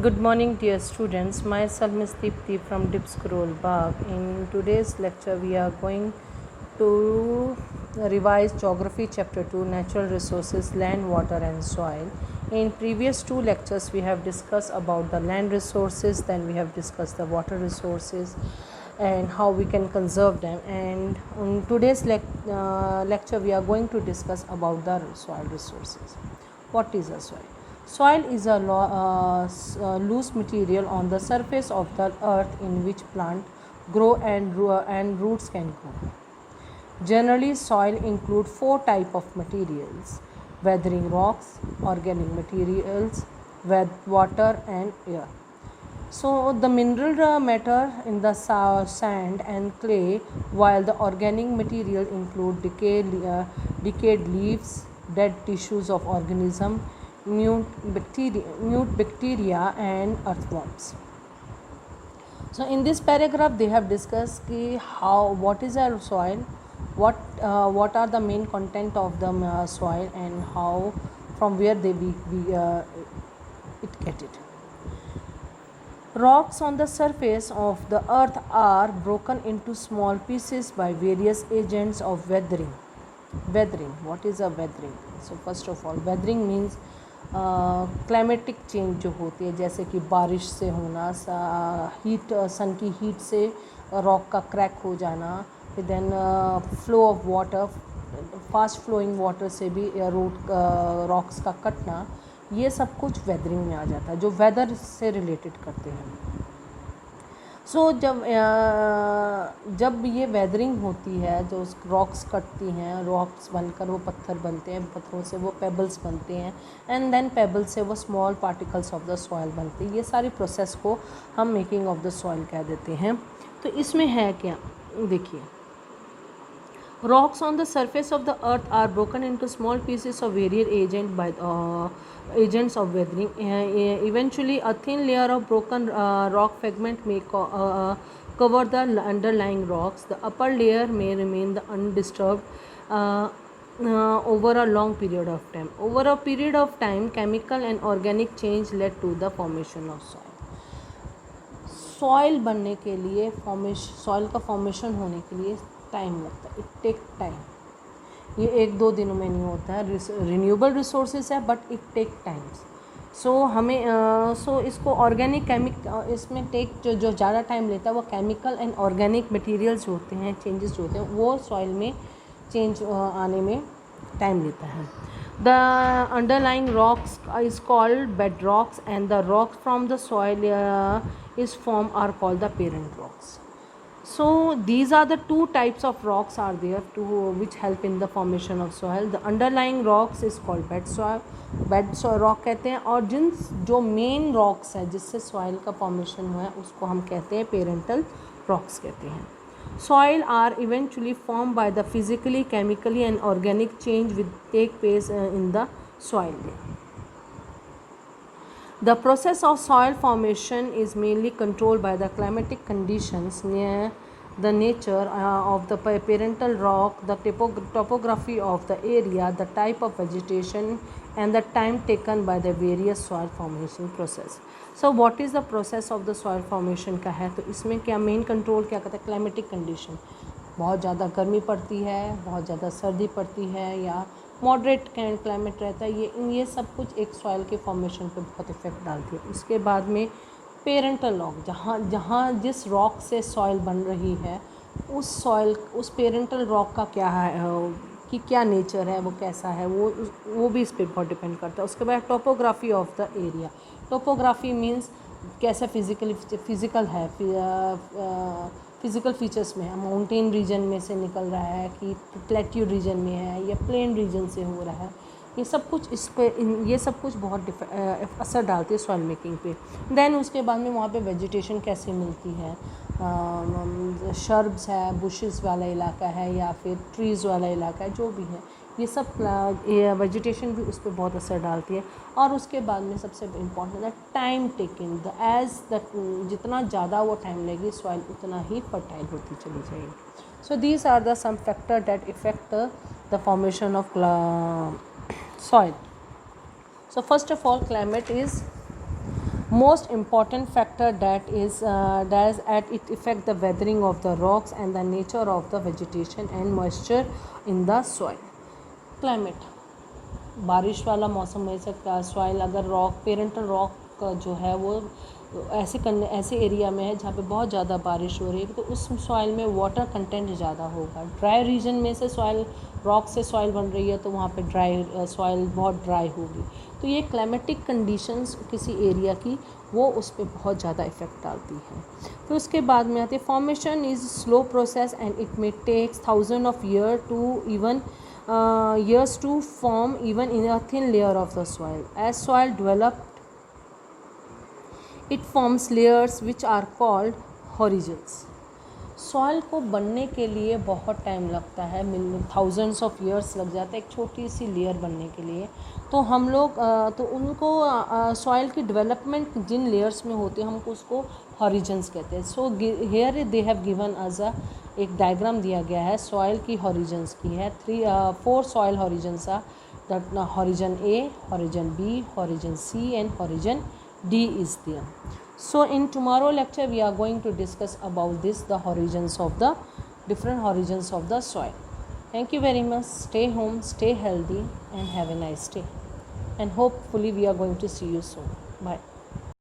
Good morning, dear students. Myself, Miss Deepthi from Dip Scroll Bagh. In today's lecture, we are going to revise Geography Chapter 2, Natural Resources, Land, Water and Soil. In previous two lectures, we have discussed about the land resources, then we have discussed the water resources and how we can conserve them. And in today's lecture, we are going to discuss about the soil resources. What is a soil? Soil is a loose material on the surface of the earth in which plants grow and roots can grow. Generally, soil include four types of materials: weathering rocks, organic materials, water and air. So the mineral matter in the sand and clay, while the organic material include decayed leaves, dead tissues of organism, mute bacteria and earthworms. So in this paragraph they have discussed what is our soil, what are the main content of the soil and how from where it get it. Rocks on the surface of the earth are broken into small pieces by various agents of weathering. What is a weathering? So first of all, weathering means climatic change जो होती है, जैसे कि बारिश से होना, सन की heat से रॉक का क्रैक हो जाना, then flow of water, fast flowing water से भी रॉक्स का कटना, ये सब कुछ वेदरिंग में आ जाता है, जो वेदर से रिलेटेड करते हैं. सो जब ये वेदरिंग होती है, जो रॉक्स कटती हैं, रॉक्स बनकर वो पत्थर बनते हैं, पत्थरों से वो पेबल्स बनते हैं, एंड देन पेबल से वो small particles of the soil बनते हैं. ये सारी प्रोसेस को हम मेकिंग ऑफ द सॉइल कह देते हैं. तो इसमें है क्या, देखिए. Rocks on the surface of the earth are broken into small pieces of various agents of weathering. Eventually, a thin layer of broken rock fragment may cover the underlying rocks. The upper layer may remain undisturbed over a long period of time. Over a period of time, chemical and organic change led to the formation of soil. Soil बनने के लिए, soil का formation होने के लिए time लगता है. It take time. ये एक दो दिनों में नहीं होता है. रिन्यूएबल रिसोर्सेज है but it take times. So हमें इसको ऑर्गेनिक इसमें जो ज़्यादा टाइम लेता है वो केमिकल एंड ऑर्गेनिक मटेरियल्स होते हैं, चेंजेस जो होते हैं वो सॉइल में चेंज आने में टाइम लेता है. The underlying rocks is called bedrocks and the rocks from the soil is formed are called the parent rocks. So these are the two types of rocks are there which help in the formation of soil. The underlying rocks is called bed soil rock कहते हैं, और जो main rocks है जिससे soil का formation हुआ है उसको हम कहते हैं parental rocks कहते हैं. Soil are eventually formed by the physically, chemically and organic change which take place in the soil. The process of soil formation is mainly controlled by the climatic conditions, the nature of the parental rock, the topography of the area, the type of vegetation and the time taken by the various soil formation process. So what is the process of the soil formation का है, तो इसमें क्या main control क्या करता है, climatic condition. बहुत ज़्यादा गर्मी पड़ती है, बहुत ज़्यादा सर्दी पड़ती है, या मॉडरेट क्लाइमेट रहता है, ये सब कुछ एक सॉइल के फॉर्मेशन पे बहुत इफेक्ट डालती है. उसके बाद में पेरेंटल रॉक, जहाँ जिस रॉक से सॉइल बन रही है उस पेरेंटल रॉक का क्या है कि क्या नेचर है, वो कैसा है, वो भी इस पर बहुत डिपेंड करता है. उसके बाद topography of the area. Topography means कैसा फिज़िकल है, फिज़िकल फीचर्स में है, माउंटेन रीजन में से निकल रहा है कि प्लेट्यू रीजन में है या प्लेन रीजन से हो रहा है. ये सब कुछ बहुत असर डालती है सॉइल मेकिंग पे. देन उसके बाद में वहाँ पे वेजिटेशन कैसे मिलती है, शर्ब्स है, बुशेस वाला इलाका है या फिर ट्रीज़ वाला इलाका है, जो भी है ये सब वेजिटेशन भी उस पर बहुत असर डालती है. और उसके बाद में सबसे इम्पॉर्टेंट है टाइम टेकिंग. जितना ज़्यादा वो टाइम लेगी सॉइल उतना ही फर्टाइल होती चली जाएगी. So these are the some factor that affect the formation of soil. So first of all, climate is most important factor that is does at it affect the weathering of the rocks and the nature of the vegetation and moisture in the soil. Climate, बारिश वाला मौसम में सकता है. Soil अगर rock parental rock जो है वो ऐसे एरिया में है जहाँ पे बहुत ज़्यादा बारिश हो रही है तो उस सॉइल में वाटर कंटेंट ज़्यादा होगा. ड्राई रीजन में से सॉइल रॉक से सॉइल बन रही है तो वहाँ पे ड्राई सॉइल बहुत ड्राई होगी. तो ये क्लाइमेटिक कंडीशंस किसी एरिया की वो उस पर बहुत ज़्यादा इफ़ेक्ट डालती है. फिर उसके बाद में आती है formation is slow process and it may takes thousand of year to even years to form even in a thin layer of the soil. As soil developed, it forms layers which are called horizons. Soil को बनने के लिए बहुत time लगता है, thousands of years लग जाता है एक छोटी सी लेयर बनने के लिए. तो हम लोग तो उनको सॉइल की डेवलपमेंट जिन लेयर्स में होती है हमको उसको हॉरिजन्स कहते हैं. So here they have given us एक डायग्राम दिया गया है सॉइल की हॉरिजन्स की है. 4 soil horizons are that horizon A, horizon B, horizon C and horizon D is there. So in tomorrow lecture we are going to discuss about this, the horizons of the different horizons of the soil. Thank you very much. Stay home, stay healthy and have a nice day. And hopefully we are going to see you soon. Bye.